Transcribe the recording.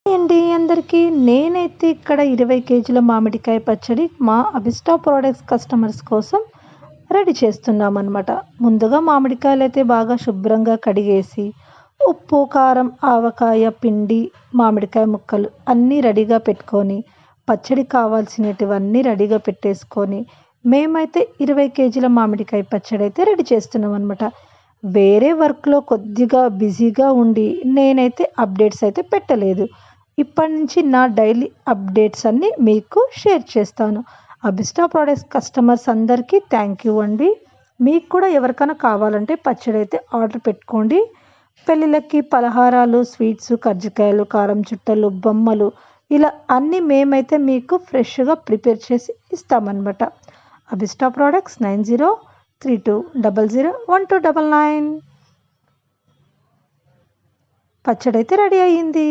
అండి అందరికీ నేనైతే ఇక్కడ 20 కేజీల మామిడికాయ పచ్చడి మా అభిష్టా ప్రొడక్ట్స్ కస్టమర్స్ కోసం రెడీ చేస్తున్నామన్నమాట. ముందుగా మామిడికాయలు అయితే బాగా శుభ్రంగా కడిగేసి ఉప్పు, కారం, ఆవకాయ పిండి, మామిడికాయ ముక్కలు అన్నీ రెడీగా పెట్టుకొని పచ్చడి కావాల్సినటివన్నీ రెడీగా పెట్టేసుకొని మేమైతే 20 కేజీల మామిడికాయ పచ్చడి అయితే రెడీ చేస్తున్నాం అనమాట. వేరే వర్క్లో కొద్దిగా బిజీగా ఉండి నేనైతే అప్డేట్స్ అయితే పెట్టలేదు. ఇప్పటి నుంచి నా డైలీ అప్డేట్స్ అన్నీ మీకు షేర్ చేస్తాను. అభిష్టా ప్రొడక్ట్స్ కస్టమర్స్ అందరికీ థ్యాంక్ యూ అండి. మీకు కూడా ఎవరికైనా కావాలంటే పచ్చడి అయితే ఆర్డర్ పెట్టుకోండి. పెళ్ళిళ్ళకి పలహారాలు, స్వీట్స్, కజ్జికాయలు, కారం చుట్టలు, బొమ్మలు ఇలా అన్నీ మేమైతే మీకు ఫ్రెష్గా ప్రిపేర్ చేసి ఇస్తామన్నమాట. అభిష్టా ప్రొడక్ట్స్ 9032001299. పచ్చడి అయితే రెడీ అయ్యింది.